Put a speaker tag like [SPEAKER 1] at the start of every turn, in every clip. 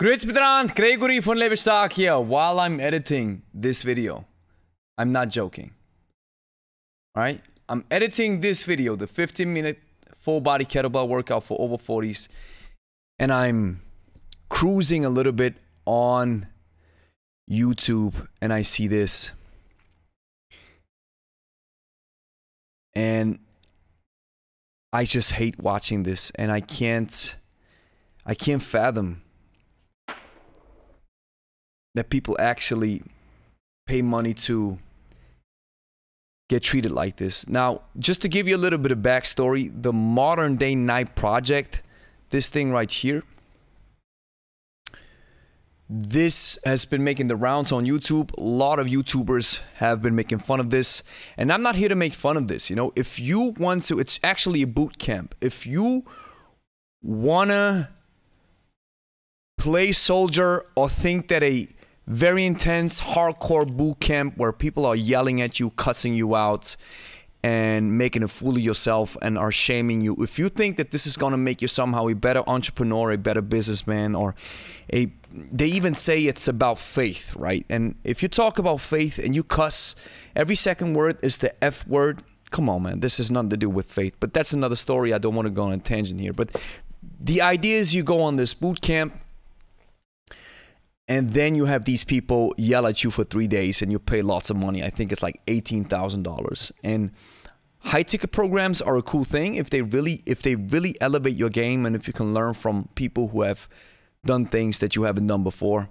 [SPEAKER 1] Grüezi miteinander, Gregory von Lebe Stark here. While I'm editing this video, I'm not joking. Alright? I'm editing this video, the 15-minute full body kettlebell workout for over 40s. And I'm cruising a little bit on YouTube and I see this. And I just hate watching this, and I can't fathom that people actually pay money to get treated like this. Now, just to give you a little bit of backstory, the Modern Day Night Project, this thing right here, this has been making the rounds on YouTube. A lot of YouTubers have been making fun of this, and I'm not here to make fun of this. You know, if you want to, it's actually a boot camp. If you wanna play soldier or think that a very intense, hardcore boot camp where people are yelling at you, cussing you out, and making a fool of yourself and are shaming you, if you think that this is gonna make you somehow a better entrepreneur, a better businessman, or they even say it's about faith, right? And if you talk about faith and you cuss, every second word is the F word. Come on, man, this has nothing to do with faith. But that's another story. I don't want to go on a tangent here. But the idea is you go on this boot camp, and then you have these people yell at you for 3 days and you pay lots of money. I think it's like $18,000. And high ticket programs are a cool thing if they really elevate your game, and if you can learn from people who have done things that you haven't done before,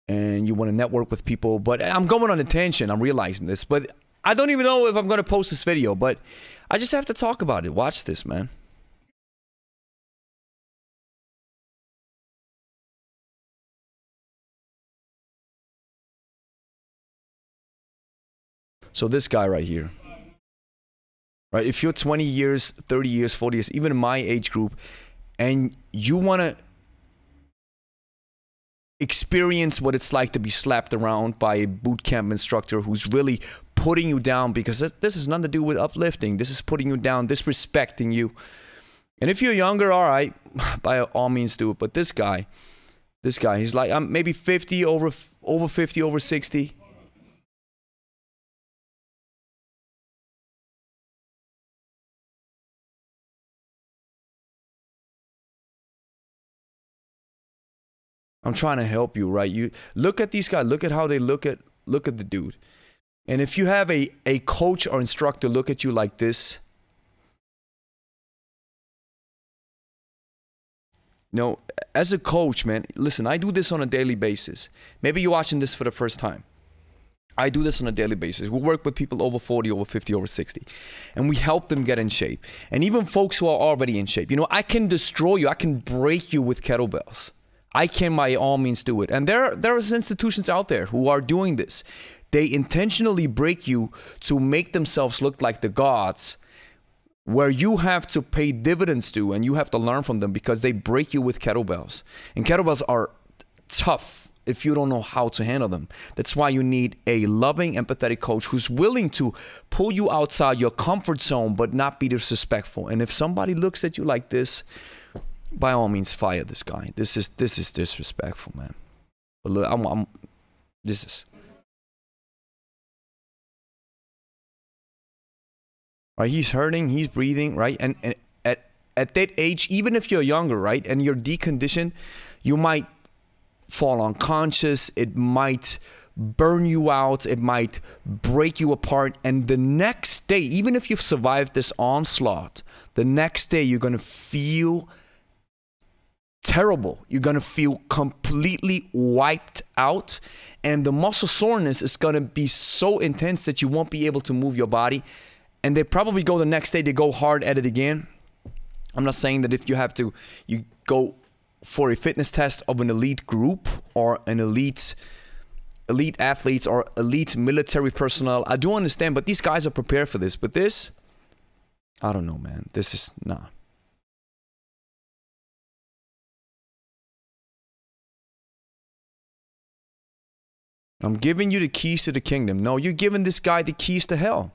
[SPEAKER 1] and you want to network with people. But I'm going on a tangent, I'm realizing this, but I don't even know if I'm going to post this video, but I just have to talk about it. Watch this, man. So this guy right here, right? If you're 20 years, 30 years, 40 years, even in my age group, and you want to experience what it's like to be slapped around by a boot camp instructor who's really putting you down, because this has nothing to do with uplifting. This is putting you down, disrespecting you. And if you're younger, all right, by all means do it. But this guy, he's like, I'm maybe 50, over 50, over 60. I'm trying to help you, right? You look at these guys, look at how they look at the dude. And if you have a coach or instructor look at you like this, no, as a coach, man, listen, I do this on a daily basis. Maybe you're watching this for the first time. I do this on a daily basis. We work with people over 40, over 50, over 60, and we help them get in shape. And even folks who are already in shape. You know, I can destroy you. I can break you with kettlebells. I can by all means do it. And there are institutions out there who are doing this. They intentionally break you to make themselves look like the gods, where you have to pay dividends to, and you have to learn from them because they break you with kettlebells. And kettlebells are tough if you don't know how to handle them. That's why you need a loving, empathetic coach who's willing to pull you outside your comfort zone but not be disrespectful. And if somebody looks at you like this, by all means, fire this guy. This is disrespectful, man. But look, this is. Right, he's hurting, he's breathing, right? And at that age, even if you're younger, right, and you're deconditioned, you might fall unconscious. It might burn you out. It might break you apart. And the next day, even if you've survived this onslaught, the next day you're going to feel terrible. You're gonna feel completely wiped out, and the muscle soreness is gonna be so intense that you won't be able to move your body. And they probably go the next day, they go hard at it again. I'm not saying that if you have to, you go for a fitness test of an elite group or an elite athletes or elite military personnel. I do understand, but these guys are prepared for this. But this, I don't know, man. This is nah. I'm giving you the keys to the kingdom. No, you're giving this guy the keys to hell.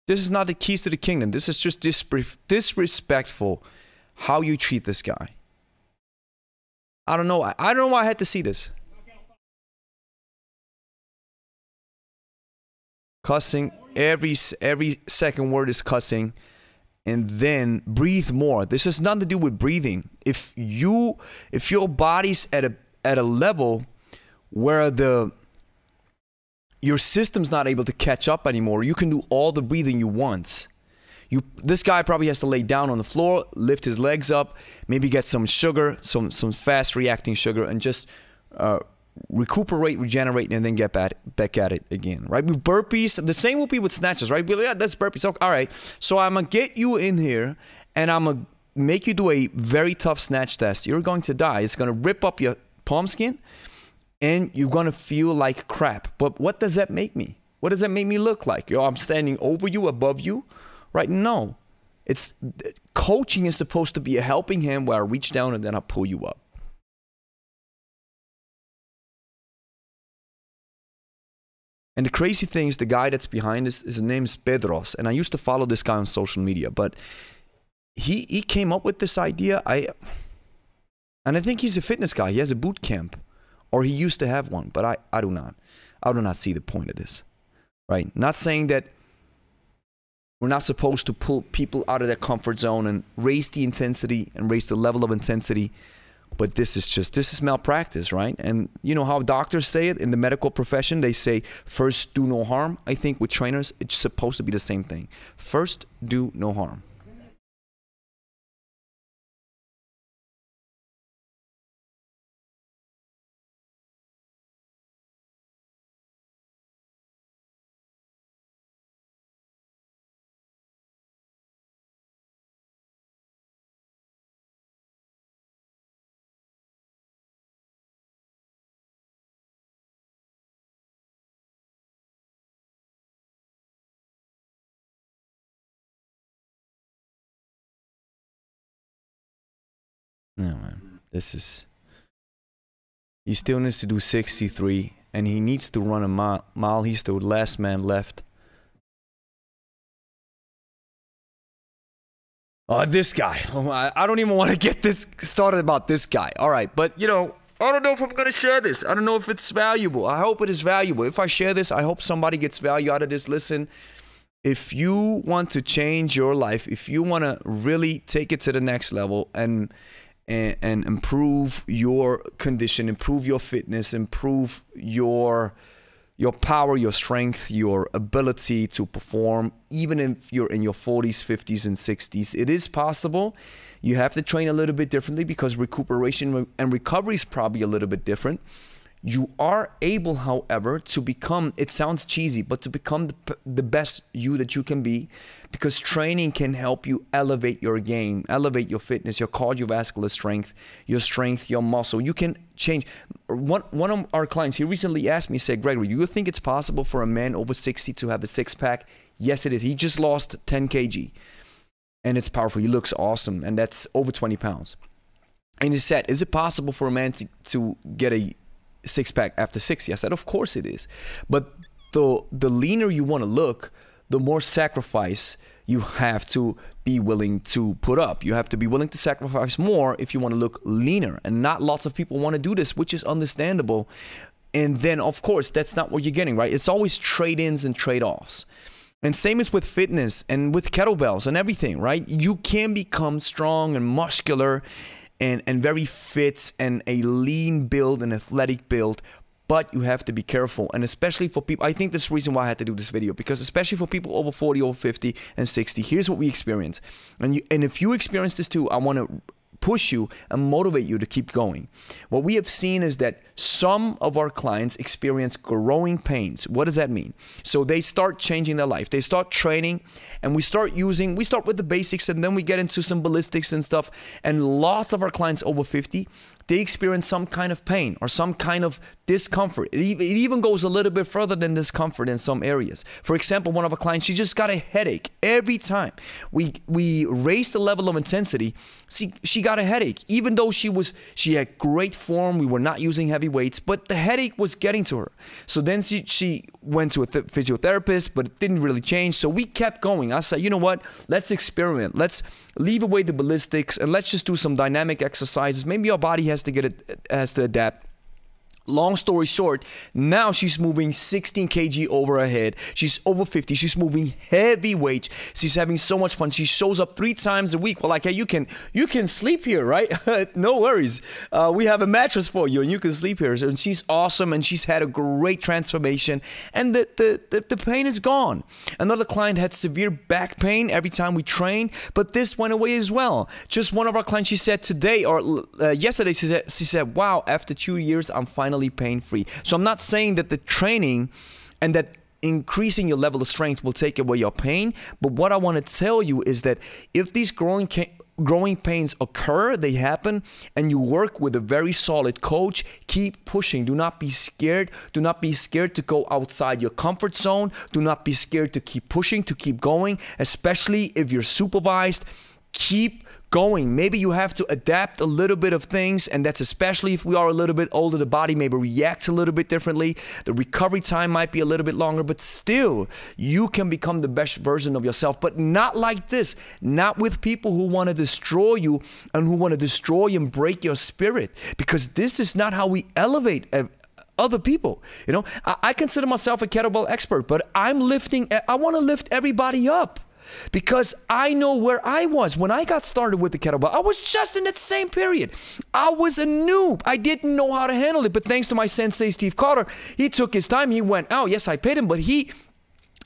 [SPEAKER 1] This is not the keys to the kingdom. This is just disrespectful how you treat this guy. I don't know. I don't know why I had to see this. Cussing. Every second word is cussing. And then breathe more. This has nothing to do with breathing. If your body's at a level where your system's not able to catch up anymore, you can do all the breathing you want. This guy probably has to lay down on the floor, lift his legs up, maybe get some sugar, some fast reacting sugar, and just recuperate, regenerate, and then get back at it again, right? With burpees, the same will be with snatches, right? Be like, yeah, that's burpees. Okay, all right, so I'm gonna get you in here, and I'm gonna make you do a very tough snatch test. You're going to die. It's gonna rip up your palm skin, and you're gonna feel like crap. But what does that make me? What does that make me look like? Yo, I'm standing over you, above you, right? No, it's coaching is supposed to be a helping hand where I reach down and then I pull you up. And the crazy thing is, the guy that's behind this, his name is Pedros, and I used to follow this guy on social media, but he came up with this idea. And I think he's a fitness guy. He has a boot camp, or he used to have one, but I do not see the point of this, right? Not saying that we're not supposed to pull people out of their comfort zone and raise the intensity and raise the level of intensity. But this is malpractice, right? And you know how doctors say it in the medical profession? They say, first, do no harm. I think with trainers, it's supposed to be the same thing. First, do no harm. No, man. He still needs to do 63, and he needs to run a mile. He's the last man left. This guy. I don't even want to get this started about this guy. All right, but you know, I don't know if I'm going to share this. I don't know if it's valuable. I hope it is valuable. If I share this, I hope somebody gets value out of this. Listen, if you want to change your life, if you want to really take it to the next level and improve your condition, improve your fitness, improve your power, your strength, your ability to perform, even if you're in your 40s, 50s, and 60s, it is possible. You have to train a little bit differently because recuperation and recovery is probably a little bit different. You are able, however, to become, it sounds cheesy, but to become the best you that you can be, because training can help you elevate your game, elevate your fitness, your cardiovascular strength, your muscle. You can change. One of our clients, he recently asked me, said, Gregory, do you think it's possible for a man over 60 to have a six-pack? Yes, it is. He just lost 10 kg, and it's powerful. He looks awesome, and that's over 20 pounds. And he said, is it possible for a man to get a six-pack after 60? I said, of course it is. But the leaner you want to look, the more sacrifice you have to be willing to put up. You have to be willing to sacrifice more if you want to look leaner. And not lots of people want to do this, which is understandable. And then, of course, that's not what you're getting, right? It's always trade-ins and trade-offs. And same as with fitness and with kettlebells and everything, right? You can become strong and muscular and very fit and a lean build, an athletic build, but you have to be careful. And especially for people, I think that's the reason why I had to do this video, because especially for people over 40, over 50, and 60, here's what we experience. And if you experience this too, I want to push you and motivate you to keep going. What we have seen is that some of our clients experience growing pains. What does that mean? So they start changing their life. They start training, and we start with the basics, and then we get into some ballistics and stuff. And lots of our clients over 50, they experience some kind of pain or some kind of discomfort. It even goes a little bit further than discomfort in some areas. For example, one of our clients, she just got a headache every time we raised the level of intensity. She got a headache, even though she had great form. We were not using heavy weights, but the headache was getting to her. So then she went to a physiotherapist, but it didn't really change. So we kept going. I said, you know what? Let's experiment. Let's leave away the ballistics and let's just do some dynamic exercises. Maybe your body has to adapt. Long story short, now she's moving 16 kg over her head. She's over 50. She's moving heavy weights. She's having so much fun. She shows up 3 times a week. Well, like, hey, you can sleep here, right? No worries. We have a mattress for you, and you can sleep here. And she's awesome, and she's had a great transformation, and the pain is gone. Another client had severe back pain every time we trained, but this went away as well. Just one of our clients, she said today or yesterday, she said, wow, after 2 years, I'm finally pain-free. So I'm not saying that the training and that increasing your level of strength will take away your pain, but what I want to tell you is that if these growing pains occur, they happen, and you work with a very solid coach, keep pushing. Do not be scared. Do not be scared to go outside your comfort zone. Do not be scared to keep pushing, to keep going, especially if you're supervised. Keep going. Maybe you have to adapt a little bit of things, and that's especially if we are a little bit older. The body maybe reacts a little bit differently. The recovery time might be a little bit longer, but still, you can become the best version of yourself, but not like this. Not with people who want to destroy you and who want to destroy and break your spirit, because this is not how we elevate other people. You know, I consider myself a kettlebell expert, but I want to lift everybody up. Because I know where I was when I got started with the kettlebell. I was just in that same period. I was a noob. I didn't know how to handle it. But thanks to my sensei, Steve Carter, he took his time. He went, oh, yes, I paid him, but he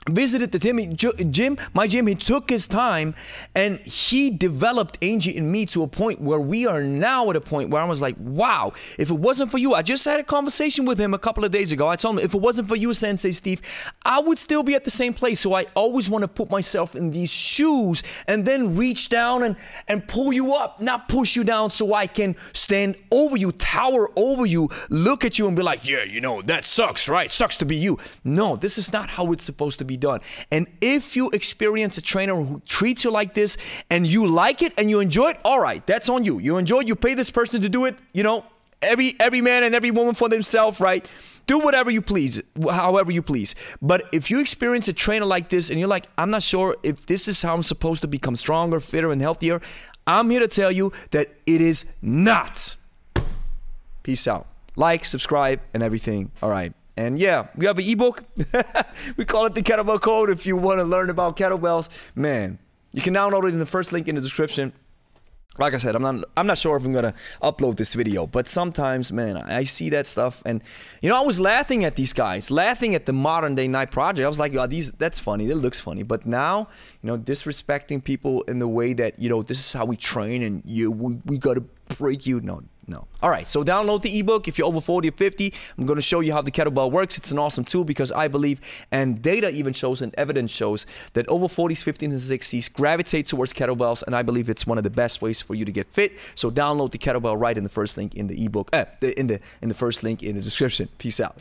[SPEAKER 1] visited the my gym. He took his time, and he developed Angie and me to a point where we are now at a point where I was like, wow, if it wasn't for you, I just had a conversation with him a couple of days ago. I told him, if it wasn't for you, Sensei Steve, I would still be at the same place. So I always want to put myself in these shoes and then reach down and pull you up, not push you down, so I can stand over you, tower over you, look at you and be like, yeah, you know, that sucks, right? Sucks to be you. No, this is not how it's supposed to be done. And if you experience a trainer who treats you like this and you like it and you enjoy it, all right, that's on you. You enjoy it, you pay this person to do it, you know, every man and every woman for themselves, right? Do whatever you please, however you please. But if you experience a trainer like this and you're like, I'm not sure if this is how I'm supposed to become stronger, fitter, and healthier, I'm here to tell you that it is not. Peace out. Like, subscribe, and everything. All right. And yeah, we have an ebook. We call it the Kettlebell Code. If you want to learn about kettlebells, man, you can download it in the first link in the description. Like I said, I'm not sure if I'm gonna upload this video, but sometimes, man, I see that stuff, and you know, I was laughing at these guys, laughing at the modern day night project. I was like, oh, that's funny, that looks funny. But now, you know, disrespecting people in the way that, you know, this is how we train, and we gotta break you. No. All right, so download the ebook if you're over 40 or 50. I'm going to show you how the kettlebell works. It's an awesome tool because I believe, and data even shows and evidence shows, that over 40s, 50s, and 60s gravitate towards kettlebells, and I believe it's one of the best ways for you to get fit. So download the kettlebell right in the first link in the ebook, in the first link in the description. Peace out.